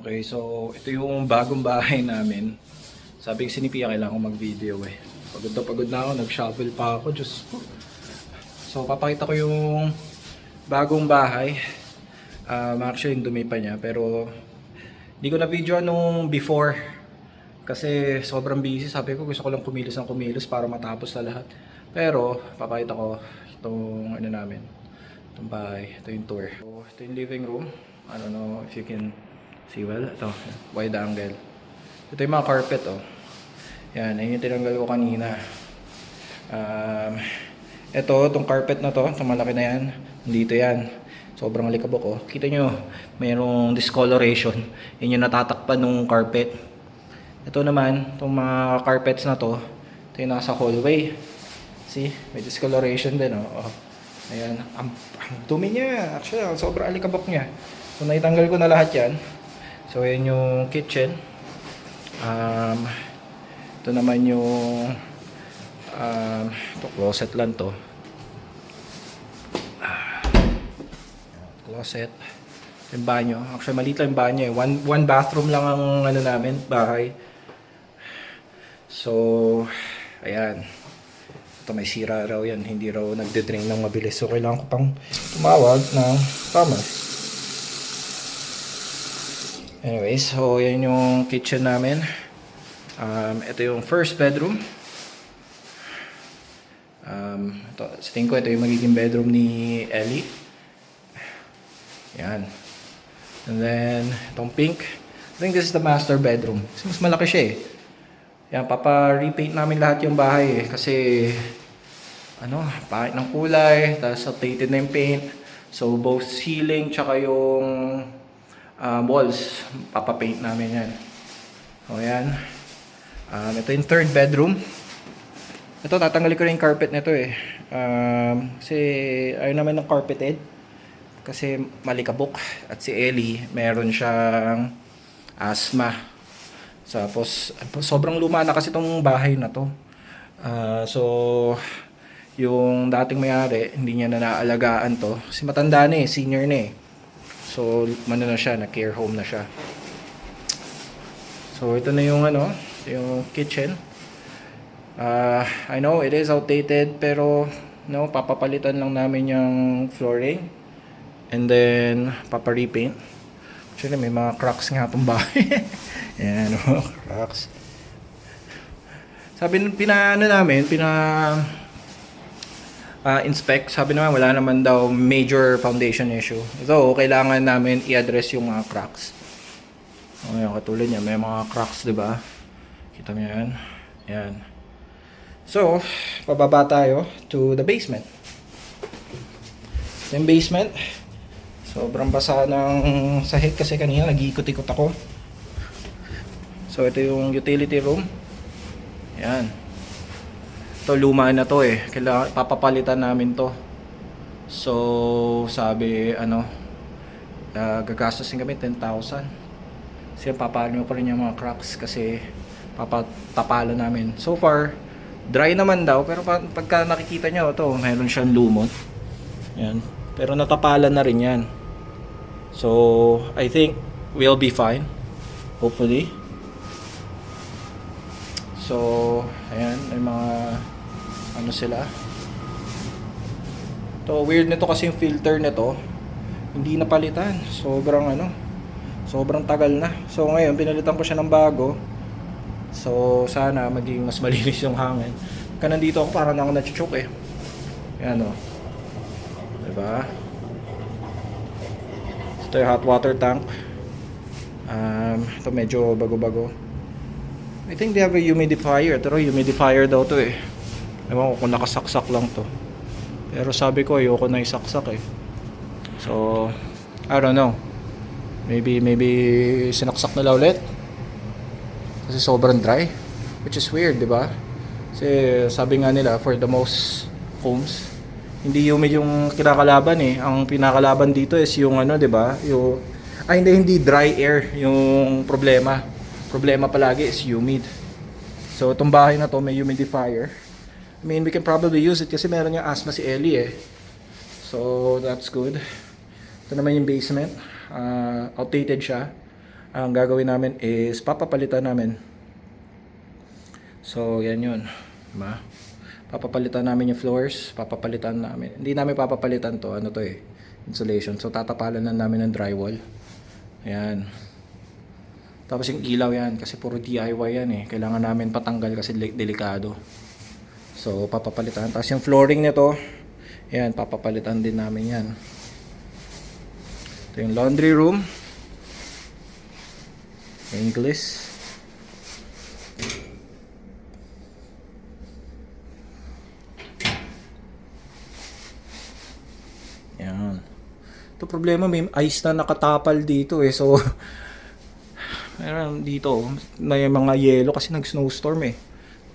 Okay, so ito yung bagong bahay namin. Sabi ko si Pia kailangan ko mag-video eh. Pagod na ako, nag-shovel pa ako, Diyos ko. So papakita ko yung bagong bahay. Actually yung dumi pa niya, pero hindi ko na video nung before. Kasi sobrang busy, sabi ko gusto ko lang kumilos ng kumilos para matapos na lahat. Pero papakita ko itong ano namin, itong bahay, ito yung tour. So, ito yung living room. I don't know if you can see well. Ito, wide angle. Ito yung mga carpet, oh. Yan, ayun yung tinanggal ko kanina. Ito, itong carpet na to, itong malaki na yan. Dito yan. Sobrang likabok, oh. Kita nyo, mayroong discoloration. Yun yung natatakpan ng carpet. Ito naman, itong mga carpets na to, ito yung nasa hallway. See, may discoloration din, oh. Ayan, ang dumi niya. Actually, sobrang alikabok niya. So, naitanggal ko na lahat yan. So, ayan yung kitchen. Ito naman yung ito, closet lang to. Closet. Yung banyo. Actually, maliit lang yung banyo eh. One bathroom lang ang ano namin, bahay. So, ayan. Ito may sira raw yan. Hindi raw nagde-drain ng mabilis. So, kailangan ko pang tumawag ng plumber. Anyways, so yan yung kitchen namin. Ito yung first bedroom. Sa tingin ko, ito yung magiging bedroom ni Ellie. Yan. And then, itong pink. I think this is the master bedroom. Kasi mas malaki siya eh. Yan, papa-repaint namin lahat yung bahay eh. Kasi, pangit ng kulay. Tapos outdated na yung paint. So, both ceiling tsaka yung walls, papapaint namin yan. O yan. Ito yung third bedroom. Ito, tatanggalin ko rin yung carpet nito eh. Kasi ayaw naman ng carpeted. Kasi malikabok. At si Ellie, meron siyang asthma. Tapos, sobrang luma na kasi itong bahay na to. So, yung dating may-ari, hindi niya na naalagaan to. Kasi matanda na eh, senior na eh. So, ano na siya, na-care home na siya. So, ito na yung yung kitchen. I know it is outdated, pero papapalitan lang namin yung flooring. And then, papa-repaint. Actually, may mga cracks nga itong bahay. Ayan, cracks. Sabi, inspect, sabi naman wala naman daw major foundation issue. Ito, kailangan namin i-address yung mga cracks. Ayan, katulad niya, may mga cracks, di ba? Kita mo yan. Ayan. So, pababa tayo to the basement. Ito yung basement. Sobrang basa ng sahig kasi kanina nag-iikot-ikot ako. So, ito yung utility room. Ayan. Ito, luma na to eh. Kailangan, papapalitan namin to. So, sabi, gagastosin kami 10,000. Kasi papalo ko rin yung mga cracks kasi papatapalan namin. So far, dry naman daw. Pero pagka nakikita nyo, ito, meron siyang lumot. Yan. Pero natapalan na rin yan. So, I think we'll be fine. Hopefully. So, ayan, may mga sila. To weird nito kasi yung filter nito hindi napalitan. Sobrang tagal na. So ngayon pinalitan ko siya ng bago. So sana maging mas malinis yung hangin. Kaya nandito ako parang ako na-choke eh. Ayan o. Diba? Ito yung hot water tank. Ito medyo bago-bago. I think they have a humidifier. Pero humidifier daw to eh. Ewan ko kung nakasaksak lang to. Pero sabi ko ayoko na isaksak eh. So, I don't know. Maybe sinaksak nila ulit. Kasi sobrang dry. Which is weird, di ba? Kasi sabi nga nila, for the most homes, hindi humid yung kinakalaban eh. Ang pinakalaban dito is yung di ba? Hindi dry air yung problema. Problema palagi is humid. So, itong bahay na to may humidifier. I mean, we can probably use it kasi meron yung asthma si Ellie eh. So, that's good. Ito naman yung basement. Outdated siya. Ang gagawin namin is papapalitan namin. So, yan yun. Diba? Papapalitan namin yung floors. Papapalitan namin. Hindi namin papapalitan to. Ano to eh? Insulation. So, tatapalan na namin ng drywall. Ayan. Tapos yung ilaw yan. Kasi puro DIY yan eh. Kailangan namin patanggal kasi delikado. So, papapalitan. Tapos yung flooring nito, ayan, papapalitan din namin yan. Ito yung laundry room. English. Yan. Ito problema, may ice na nakatapal dito eh. So, meron dito, may mga yelo kasi nag-snowstorm eh.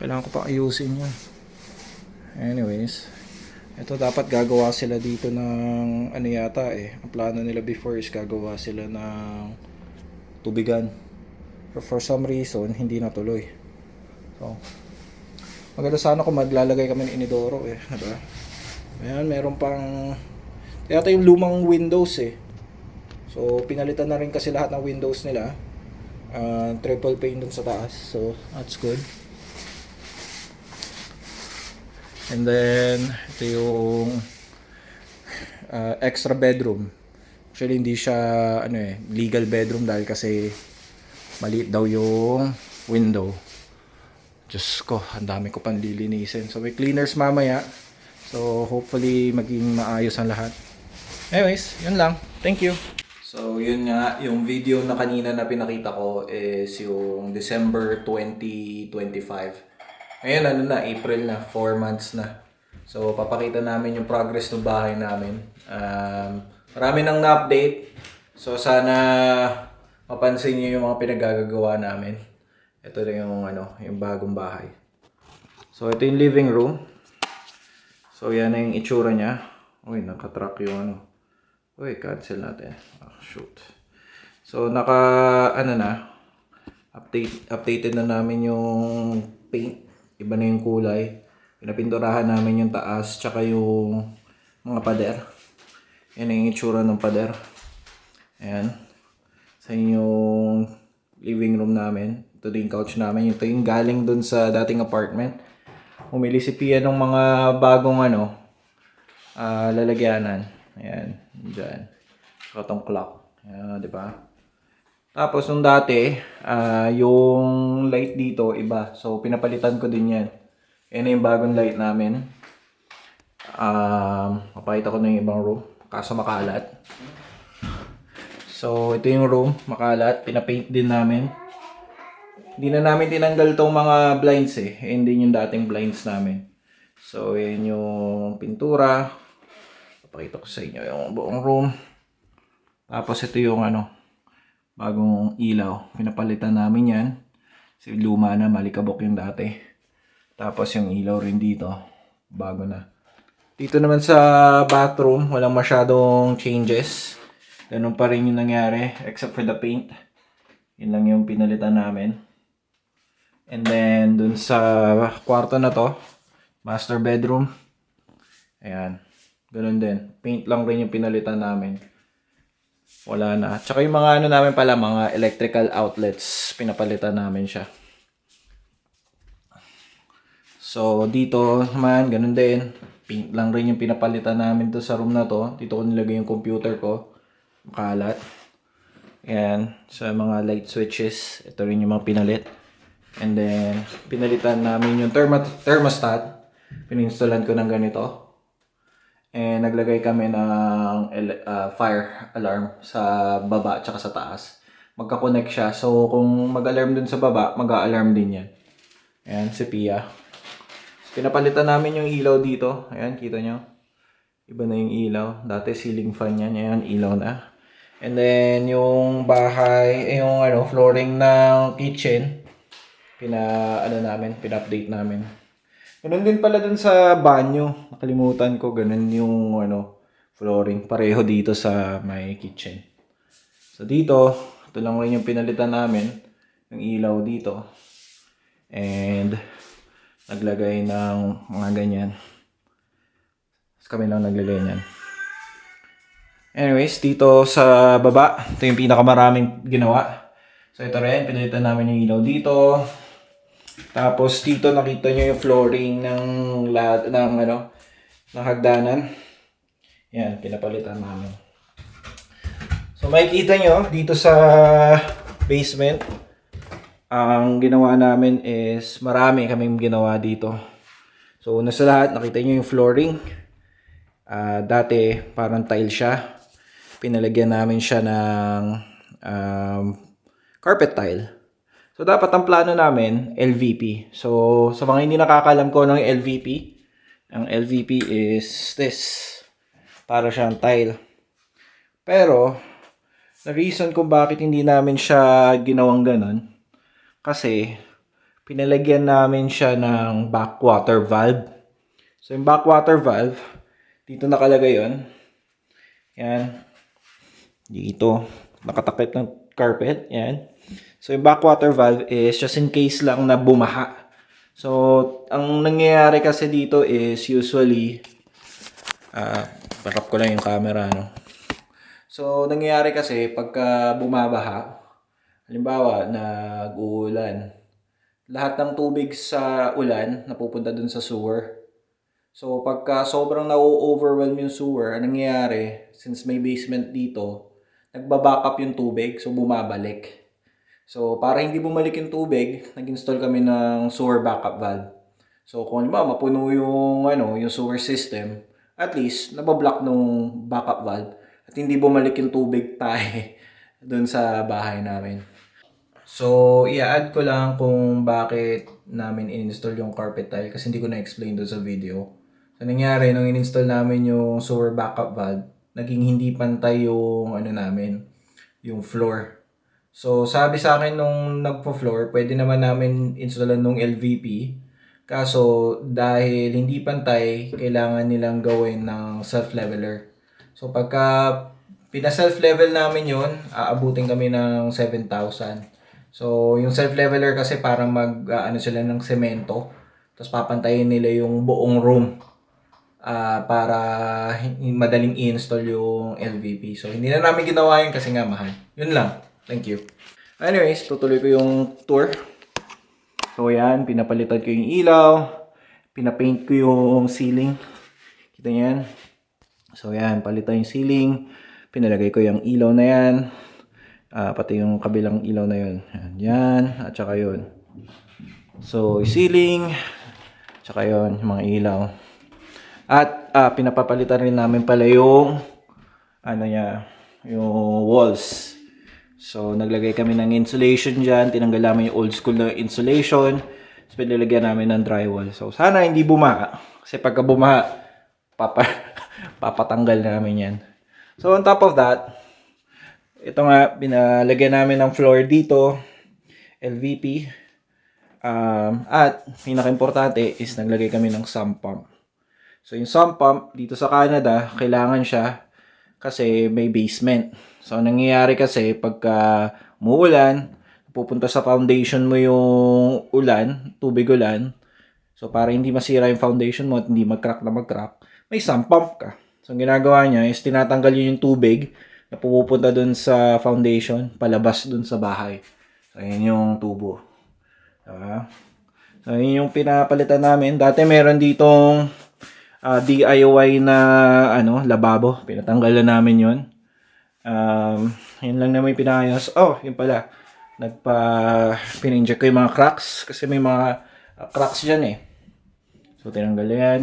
Kailangan ko pa ayusin yan. Anyways, ito dapat gagawa sila dito ng ano yata eh. Ang plano nila before is gagawa sila ng tubigan. Pero for some reason, hindi natuloy. So, maganda sana kung maglalagay kami ng inidoro eh. Diba? Ayan, meron pang yata yung lumang windows eh. So, pinalitan na rin kasi lahat ng windows nila. Triple pane dun sa taas. So, that's good. And then, ito yung extra bedroom. Actually, hindi siya ano eh, legal bedroom dahil kasi maliit daw yung window. Diyos ko, ang dami ko pang lilinisin. So, may cleaners mamaya. So, hopefully, maging maayos ang lahat. Anyways, yun lang. Thank you. So, yun nga. Yung video na kanina na pinakita ko is yung December 2025. Ngayon, ano na, April na. 4 months na. So, papakita namin yung progress ng bahay namin. Marami nang na-update. So, sana mapansin niyo yung mga pinagagagawa namin. Ito na yung, yung bagong bahay. So, ito yung living room. So, yan na yung itsura niya. Uy, nakatrack yung Uy, cancel natin. Shoot. So, updated na namin yung paint. Iba na yung kulay. Pinapinturahan namin yung taas, tsaka yung mga pader. Yan yung itsura ng pader. Ayan. Sa yung living room namin. Ito din yung couch namin. Ito yung galing dun sa dating apartment. Umili si Pia ng mga bagong lalagyanan. Ayan. Diyan. So, itong clock. Ayan, di ba? Tapos, nung dati, yung light dito, iba. So, pinapalitan ko din yan. Yan yung bagong light namin. Papakita ko na yung ibang room. Kaso makalat. So, ito yung room. Makalat. Pinapaint din namin. Hindi na namin tinanggal tong mga blinds eh. Hindi yung dating blinds namin. So, yan yung pintura. Papakita ko sa inyo yung buong room. Tapos, ito yung bagong ilaw. Pinapalitan namin yan. Kasi luma na, malikabok yung dati. Tapos, yung ilaw rin dito. Bago na. Dito naman sa bathroom, walang masyadong changes. Ganun pa rin yung nangyari, except for the paint. Yun lang yung pinalitan namin. And then, dun sa kwarto na to, master bedroom. Ayan. Ganun din. Paint lang rin yung pinalitan namin. Wala na. Tsaka yung mga namin pala, mga electrical outlets, pinapalitan namin siya. So, dito naman, ganun din. Paint lang rin yung pinapalitan namin to sa room na to. Dito ko nilagay yung computer ko. Makalat. Ayan. Sa mga light switches. Ito rin yung mga pinalit. And then, pinalitan namin yung thermostat. Pininstalan ko ng ganito. And naglagay kami ng fire alarm sa baba at sa taas. Magka-connect siya. So, kung mag-alarm dun sa baba, mag-a-alarm din yan. Ayan, si Pia. Pinapalitan namin yung ilaw dito. Ayan, kita nyo. Iba na yung ilaw. Dati ceiling fan yan. Ayan, ilaw na. And then, yung bahay, yung flooring ng kitchen, pina-update namin. Ganun din pala dun sa banyo. Nakalimutan ko, ganun yung flooring. Pareho dito sa my kitchen. So, dito, ito lang rin yung pinalitan namin. Yung ilaw dito. And, naglagay ng mga ganyan. Kami lang naglagay niyan. Anyways, dito sa baba, ito yung pinakamaraming ginawa. So ito rin, pinalitan namin yung ilaw dito. Tapos dito nakita nyo yung flooring ng lahat ng ng hagdanan. Yan, pinapalitan namin. So makikita nyo dito sa basement, ang ginawa namin is marami kaming ginawa dito. So una sa lahat, nakita nyo yung flooring. Dati parang tile siya. Pinalagyan namin siya ng carpet tile. So dapat ang plano namin, LVP. So sa mga hindi nakakalam ko ng LVP, ang LVP is this. Para siyang tile. Pero the reason kung bakit hindi namin siya ginawang ganun, kasi pinalagyan namin siya ng backwater valve. So yung backwater valve, dito nakalagay yun. Yan. Dito. Nakatakip ng carpet. Yan. So yung backwater valve is just in case lang na bumaha. So ang nangyayari kasi dito is usually, parap ko lang yung camera, no? So nangyayari kasi pagka bumabaha, halimbawa nag-uulan, lahat ng tubig sa ulan napupunta dun sa sewer. So pagka sobrang na-overwhelm yung sewer, anong nangyayari, since may basement dito, nagba-back up yung tubig, so bumabalik. So para hindi bumalik yung tubig, nag-install kami ng sewer backup valve. So kung halimbawa mapuno yung yung sewer system, at least nabablock nung backup valve at hindi bumalik yung tubig tayo doon sa bahay namin. So i-add ko lang kung bakit namin in-install yung carpet tile kasi hindi ko na-explain doon sa video. So nangyari, nung in-install namin yung sewer backup valve, naging hindi pantay yung namin, yung floor. So sabi sa akin nung nagpo-floor, pwede naman namin installan nung LVP. Kaso dahil hindi pantay, kailangan nilang gawin ng self-leveler. So pagka pina-self-level namin yun, aabutin kami ng 7,000. So yung self-leveler kasi parang sila ng semento, tapos papantayin nila yung buong room. Para madaling i-install yung LVP. So, hindi na namin ginawa yun kasi nga mahal. Yun lang. Thank you. Anyways, tutuloy ko yung tour. So, yan. Pinapalitan ko yung ilaw. Pinapaint ko yung ceiling. Kita nyo yan? So, yan. Palitan yung ceiling. Pinalagay ko yung ilaw na yan. Pati yung kabilang ilaw na yun. Yan. At saka yun. So, yung ceiling. Tsaka yun. Yung mga ilaw. At pinapapalitan rin namin pala yung yung walls. So naglagay kami ng insulation diyan, tinanggal namin yung old school na insulation. So pinalagyan namin ng drywall. So sana hindi bumaha kasi pagka bumaha papatanggal namin 'yan. So on top of that, ito nga pinalagyan namin ng floor dito, LVP. At pinaka-importante is naglagay kami ng sump pump. So yung sump pump dito sa Canada, kailangan siya kasi may basement. So nangyayari kasi pagka umuulan, pupunta sa foundation mo yung ulan, tubig ulan. So para hindi masira yung foundation mo at hindi mag-crack, may sump pump ka. So ang ginagawa niya is tinatanggal yun yung tubig na pupunta dun sa foundation, palabas dun sa bahay. So yun yung tubo. Diba? So yun yung pinapalitan namin. Dati meron ditong DIY na lababo. Pinatanggal na namin yun. Yun lang naman yung pinayos. Oh, yun pala. Pininject ko yung mga cracks. Kasi may mga cracks dyan eh. So, tinanggal yan.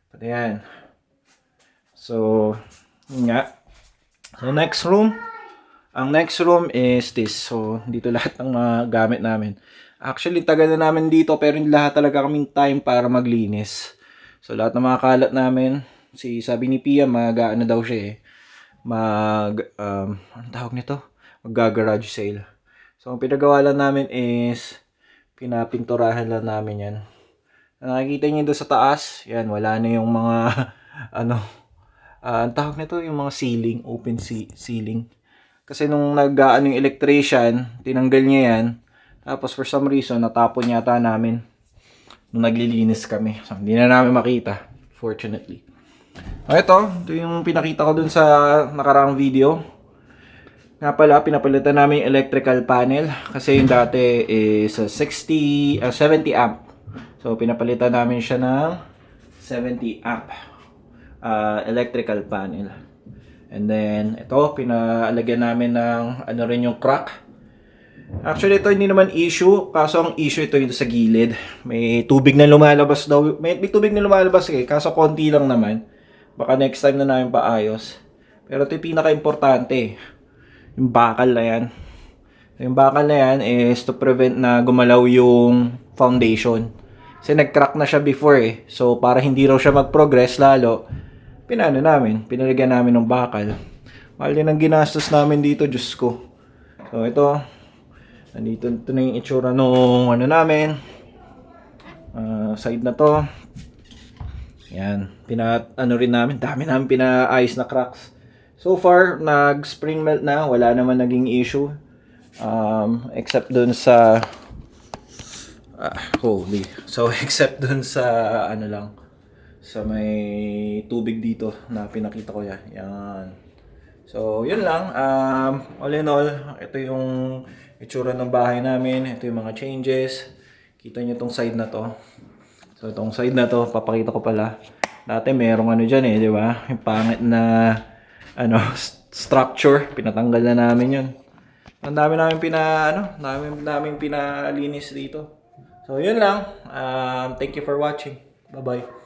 Pati yan. So, yun nga. So, next room. Ang next room is this. So, dito lahat ng mga gamit namin. Actually, tagal na namin dito pero hindi lahat talaga kaming time para maglinis. So, lahat ng mga kalat namin, sabi ni Pia, daw siya eh. Anong tawag nito? Mag-garage sale. So, ang pinagawa lang namin is, pinapinturahan lang namin yan. Nakikita niyo doon sa taas, yan, wala na yung mga, ang tawag nito, yung mga ceiling, open ceiling. Kasi nung yung electrician, tinanggal niya yan. Tapos for some reason, natapon yata namin. Nung naglilinis kami. So, hindi na namin makita. Fortunately. Ito yung pinakita ko dun sa nakaraang video. Nga pala, pinapalitan namin yung electrical panel kasi yung dati is 70 amp. So, pinapalitan namin siya ng 70 amp electrical panel. And then, ito, pinalagyan namin ng ano rin yung crack. Actually, ito hindi naman issue. Kaso ang issue ito yung sa gilid. May tubig na lumalabas daw. May tubig na lumalabas eh. Kaso konti lang naman. Baka next time na namin paayos. Pero ito yung pinaka-importante. Yung bakal na yan. Yung bakal na yan is to prevent na gumalaw yung foundation. Kasi nag-crack na siya before eh. So, para hindi raw siya mag-progress lalo, pinalagyan namin ng bakal. Mahal din ang ginastos namin dito, Diyos ko. So, ito na yung itsura nung ano namin. Side na to. Yan. Rin namin. Dami namin pinaayos na cracks. So far, nag-spring melt na. Wala naman naging issue. Except dun sa... So, except dun sa ano lang. Sa may tubig dito na pinakita ko yan. So, yun lang. All in all, ito yung itsura ng bahay namin. Ito yung mga changes. Kita nyo tong side na to. So, itong side na to, papakita ko pala. Dati merong ano dyan eh, di ba? Yung pangit na structure. Pinatanggal na namin yun. Ang dami namin pinalinis dito. So, yun lang. Thank you for watching. Bye-bye.